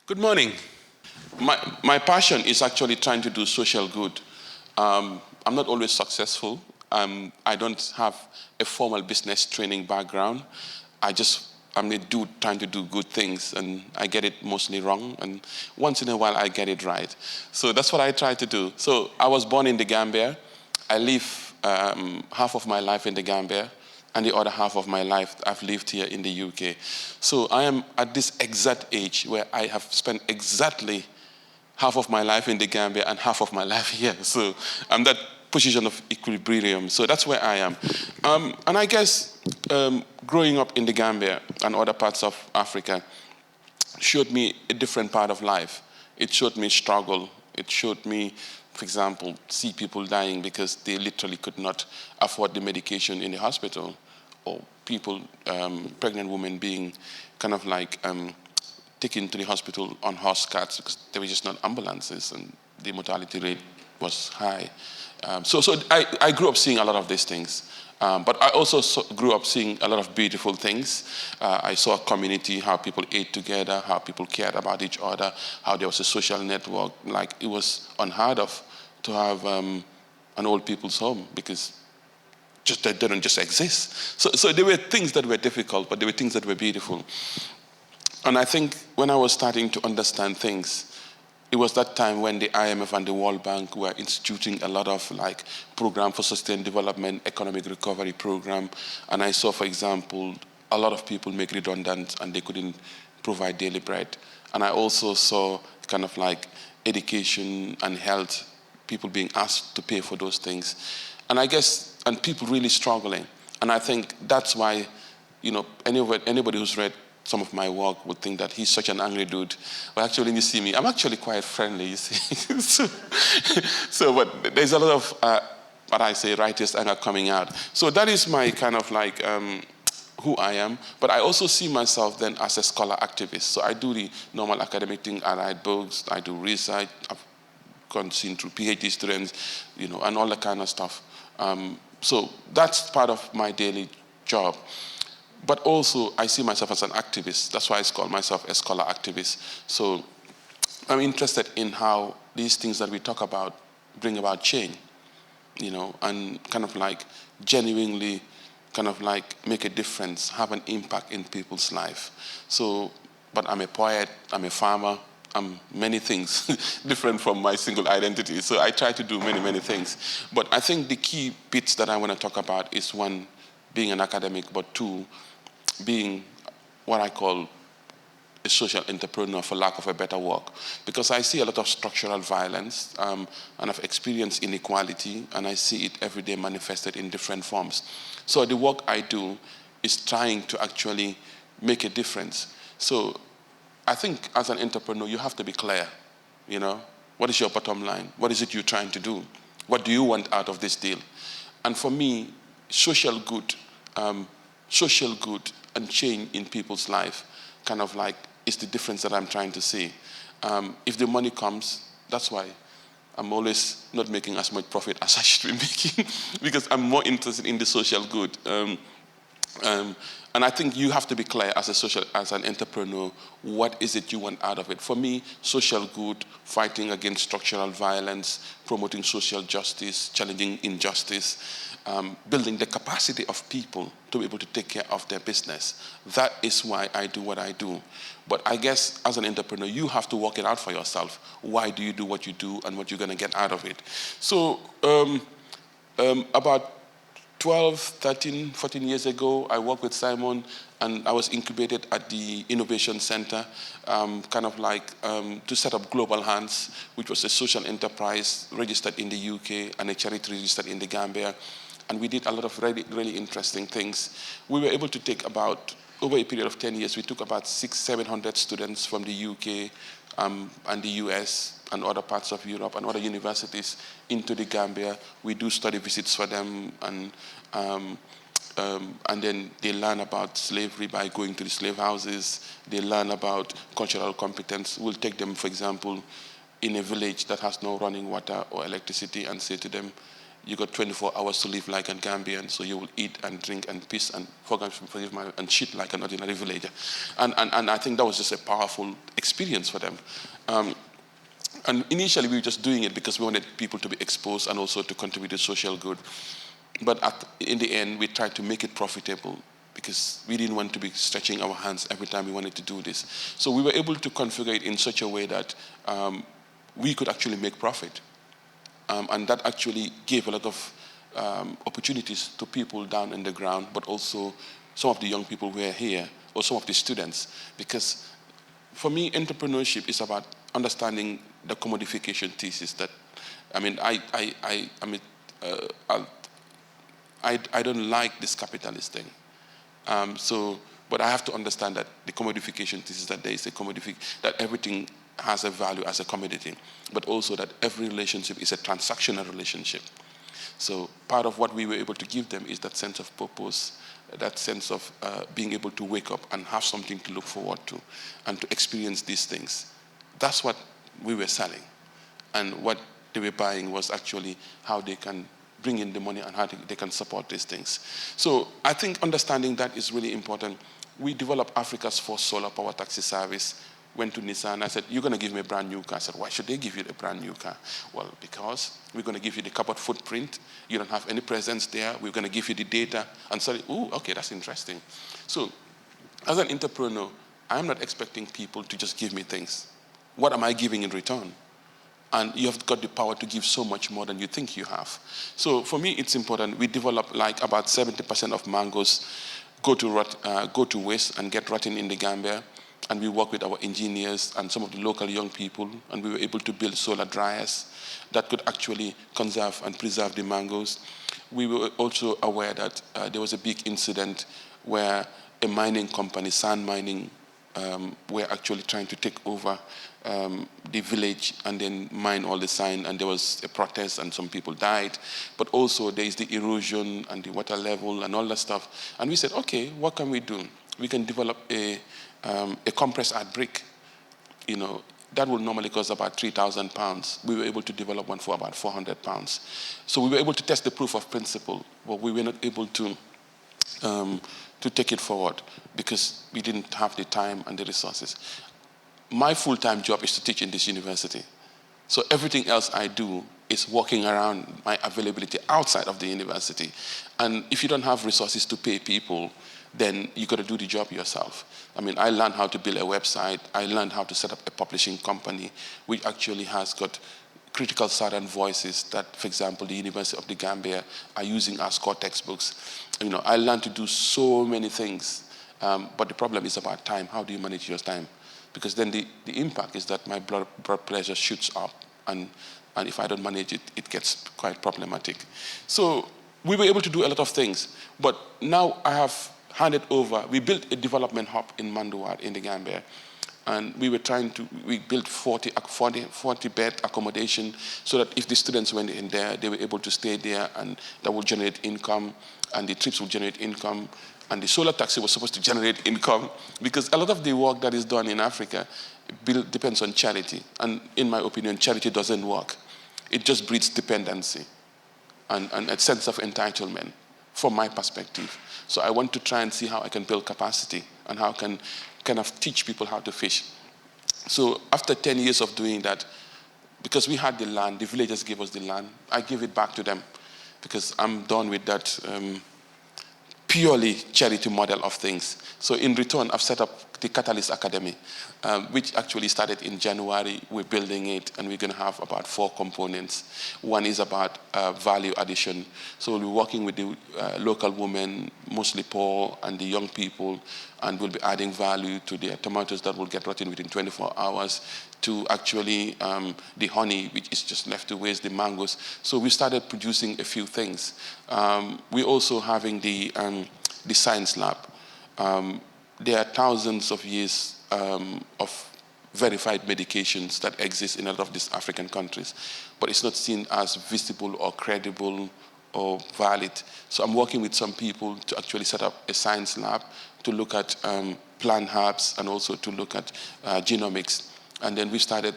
Good morning. My passion is actually trying to do social good. I'm not always successful. I don't have a formal business training background. I'm a dude trying to do good things, and I get it mostly wrong. And once in a while, I get it right. So that's what I try to do. So I was born in the Gambia. I live half of my life in the Gambia, and the other half of my life I've lived here in the UK. So I am at this exact age where I have spent exactly half of my life in the Gambia and half of my life here. So I'm that position of equilibrium. So that's where I am. And I guess growing up in the Gambia and other parts of Africa showed me a different part of life. It showed me struggle. It showed me, for example, see people dying because they literally could not afford the medication in the hospital, or people, pregnant women being kind of like taken to the hospital on horse carts because there were just not ambulances and the mortality rate was high. So I grew up seeing a lot of these things. But I also grew up seeing a lot of beautiful things. I saw a community, how people ate together, how people cared about each other, how there was a social network. Like, it was unheard of to have an old people's home because just they didn't just exist. So there were things that were difficult, but there were things that were beautiful. And I think when I was starting to understand things, it was that time when the IMF and the World Bank were instituting a lot of like program for sustained development, economic recovery program. And I saw, for example, a lot of people make redundant and they couldn't provide daily bread. And I also saw kind of like education and health, people being asked to pay for those things. And I guess, and people really struggling. And I think that's why, anybody who's read some of my work would think that he's such an angry dude. But actually, when you see me, I'm actually quite friendly, you see. But there's a lot of, what I say, righteous anger coming out. So that is my kind of like who I am. But I also see myself then as a scholar activist. So I do the normal academic thing. I write books, I do research, I've seen through PhD students, and all that kind of stuff. So that's part of my daily job. But also, I see myself as an activist. That's why I call myself a scholar activist. So I'm interested in how these things that we talk about bring about change, and kind of like genuinely kind of like make a difference, have an impact in people's life. So, but I'm a poet, I'm a farmer, I'm many things different from my single identity. So I try to do many, many things. But I think the key bits that I want to talk about is, one, being an academic, but two, being what I call a social entrepreneur, for lack of a better word, because I see a lot of structural violence, and I've experienced inequality, and I see it every day manifested in different forms. So the work I do is trying to actually make a difference. So I think as an entrepreneur, you have to be clear. What is your bottom line? What is it you're trying to do? What do you want out of this deal? And for me, social good and change in people's life kind of like is the difference that I'm trying to see. If the money comes, that's why I'm always not making as much profit as I should be making because I'm more interested in the social good. And I think you have to be clear as an entrepreneur, what is it you want out of it? For me, social good, fighting against structural violence, promoting social justice, challenging injustice, building the capacity of people to be able to take care of their business. That is why I do what I do. But I guess as an entrepreneur, you have to work it out for yourself. Why do you do what you do and what you're going to get out of it? So about 12, 13, 14 years ago, I worked with Simon, and I was incubated at the Innovation Center, to set up Global Hands, which was a social enterprise registered in the UK and a charity registered in the Gambia. And we did a lot of really, really interesting things. We were able to take over a period of 10 years, we took about 600-700 students from the UK and the US and other parts of Europe and other universities into the Gambia. We do study visits for them, and then they learn about slavery by going to the slave houses. They learn about cultural competence. We'll take them, for example, in a village that has no running water or electricity and say to them, You got 24 hours to live like a Gambian, so you will eat and drink and piss and forgive my, and shit like an ordinary villager. And I think that was just a powerful experience for them. And initially, we were just doing it because we wanted people to be exposed and also to contribute to social good. But in the end, we tried to make it profitable because we didn't want to be stretching our hands every time we wanted to do this. So we were able to configure it in such a way that we could actually make profit. And that actually gave a lot of opportunities to people down in the ground, but also some of the young people who are here, or some of the students. Because for me, entrepreneurship is about understanding the commodification thesis that, I mean, I don't like this capitalist thing. But I have to understand that the commodification thesis, that there is a that everything has a value as a commodity, but also that every relationship is a transactional relationship. So part of what we were able to give them is that sense of purpose, that sense of being able to wake up and have something to look forward to and to experience these things. That's what we were selling. And what they were buying was actually how they can bring in the money and how they can support these things. So I think understanding that is really important. We developed Africa's first solar power taxi service, went to Nissan. I said, you're going to give me a brand new car. I said, why should they give you a brand new car? Well, because we're going to give you the carbon footprint. You don't have any presence there. We're going to give you the data. And so, okay, that's interesting. So as an entrepreneur, I'm not expecting people to just give me things. What am I giving in return? And you have got the power to give so much more than you think you have. So for me, it's important. We develop like about 70% of mangoes go to waste and get rotten in the Gambia. And we work with our engineers and some of the local young people, and we were able to build solar dryers that could actually conserve and preserve the mangoes. We were also aware that there was a big incident where a mining company, sand mining, were actually trying to take over the village and then mine all the sand, and there was a protest and some people died. But also there is the erosion and the water level and all that stuff. And we said, okay, what can we do? We can develop a compressed earth brick. You know, that would normally cost about £3,000. We were able to develop one for about £400. So we were able to test the proof of principle, but we were not able to take it forward because we didn't have the time and the resources. My full-time job is to teach in this university. So everything else I do is walking around my availability outside of the university. And if you don't have resources to pay people, then you got to do the job yourself. I mean, I learned how to build a website. I learned how to set up a publishing company, which actually has got critical Southern voices that, for example, the University of the Gambia are using as core textbooks. You know, I learned to do so many things, but the problem is about time. How do you manage your time? Because then the impact is that my blood pressure shoots up, and if I don't manage it, it gets quite problematic. So we were able to do a lot of things, but now I have handed over. We built a development hub in Manduar in the Gambia, and we built 40 bed accommodation so that if the students went in there, they were able to stay there, and that would generate income, and the trips would generate income, and the solar taxi was supposed to generate income, because a lot of the work that is done in Africa depends on charity, and in my opinion, charity doesn't work. It just breeds dependency and a sense of entitlement, from my perspective. So I want to try and see how I can build capacity and how I can kind of teach people how to fish. So after 10 years of doing that, because we had the land, the villagers gave us the land, I gave it back to them because I'm done with that purely charity model of things. So in return, I've set up the Catalyst Academy, which actually started in January. We're building it, and we're going to have about 4 components. One is about value addition. So we'll be working with the local women, mostly poor, and the young people, and we'll be adding value to their tomatoes that will get rotten within 24 hours, to actually the honey, which is just left to waste, the mangoes. So we started producing a few things. We're also having the science lab. There are thousands of years of verified medications that exist in a lot of these African countries, but it's not seen as visible or credible or valid. So I'm working with some people to actually set up a science lab to look at plant herbs and also to look at genomics. And then we started,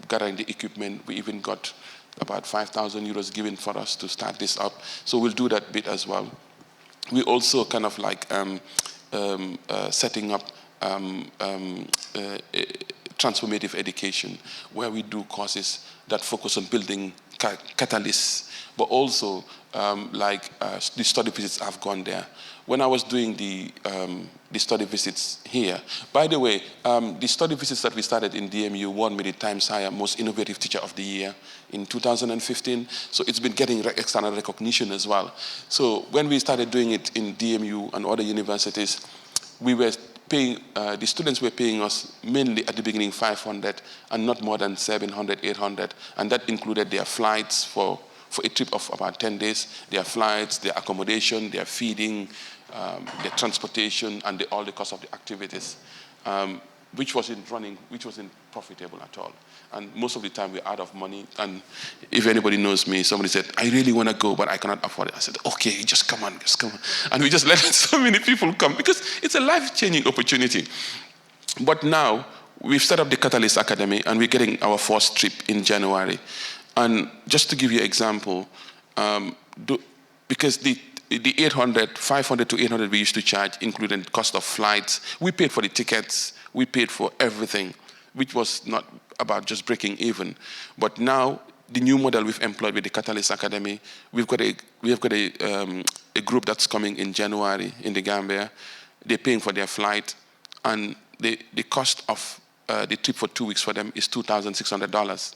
gathering the equipment. We even got about 5,000 euros given for us to start this up. So we'll do that bit as well. We also kind of like setting up transformative education, where we do courses that focus on building catalysts, but also the study visits I've gone there. When I was doing the study visits here, by the way, the study visits that we started in DMU won me the Times Higher Most Innovative Teacher of the Year in 2015. So it's been getting external recognition as well. So when we started doing it in DMU and other universities, we were paying, the students were paying us mainly at the beginning 500 and not more than 700, 800. And that included their flights for a trip of about 10 days, their flights, their accommodation, their feeding, their transportation, and all the cost of the activities, which wasn't profitable at all. And most of the time we're out of money. And if anybody knows me, somebody said, I really want to go, but I cannot afford it. I said, okay, just come on. And we just let so many people come because it's a life-changing opportunity. But now we've set up the Catalyst Academy and we're getting our first trip in January. And just to give you an example, because the 500 to 800 we used to charge, including cost of flights, we paid for the tickets, we paid for everything, which was not about just breaking even. But now, the new model we've employed with the Catalyst Academy, we have got a group that's coming in January in the Gambia. They're paying for their flight, and the cost of the trip for 2 weeks for them is $2,600.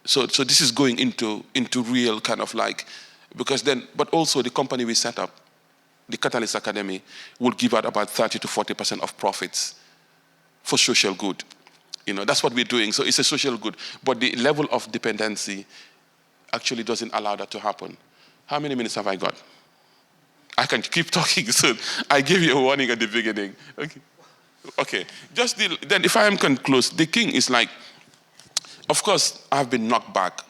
So this is going into real kind of like, because then, but also the company we set up, the Catalyst Academy, will give out about 30 to 40% of profits for social good. That's what we're doing. So it's a social good. But the level of dependency actually doesn't allow that to happen. How many minutes have I got? I can keep talking. So I gave you a warning at the beginning. Okay. Then if I am close, the thing is like, of course, I've been knocked back,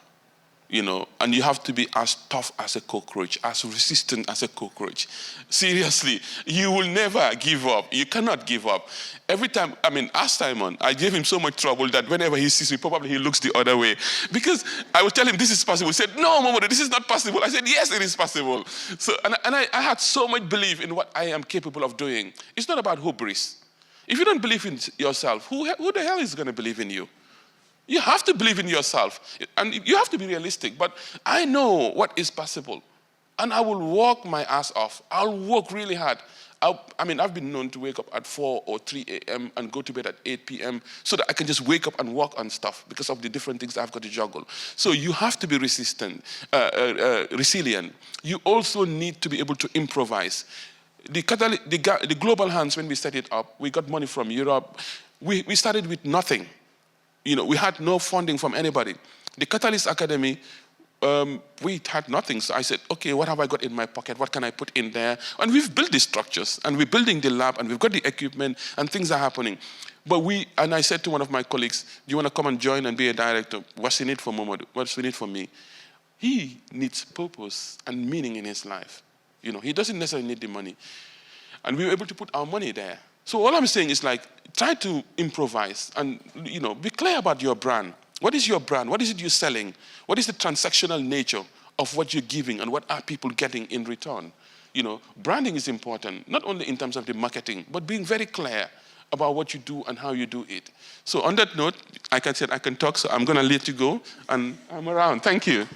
and you have to be as tough as a cockroach, as resistant as a cockroach. Seriously, you will never give up. You cannot give up. Every time, ask Simon, I gave him so much trouble that whenever he sees me, probably he looks the other way. Because I would tell him, this is possible. He said, no, Momodou, this is not possible. I said, yes, it is possible. So, and I had so much belief in what I am capable of doing. It's not about hubris. If you don't believe in yourself, who the hell is going to believe in you? You have to believe in yourself, and you have to be realistic. But I know what is possible, and I will work my ass off. I'll work really hard. I've been known to wake up at 4 or 3 a.m. and go to bed at 8 p.m. so that I can just wake up and work on stuff because of the different things I've got to juggle. So you have to be resilient. You also need to be able to improvise. The Global Hands, when we set it up, we got money from Europe. We started with nothing. We had no funding from anybody. The Catalyst Academy, we had nothing. So I said, okay, what have I got in my pocket? What can I put in there? And we've built the structures, and we're building the lab, and we've got the equipment, and things are happening. And I said to one of my colleagues, do you want to come and join and be a director? What's in it for Momodou? What's in it for me? He needs purpose and meaning in his life. He doesn't necessarily need the money. And we were able to put our money there. So all I'm saying is like, try to improvise and, be clear about your brand. What is your brand? What is it you're selling? What is the transactional nature of what you're giving and what are people getting in return? Branding is important, not only in terms of the marketing, but being very clear about what you do and how you do it. So on that note, like I said, I can talk, so I'm going to let you go, and I'm around. Thank you.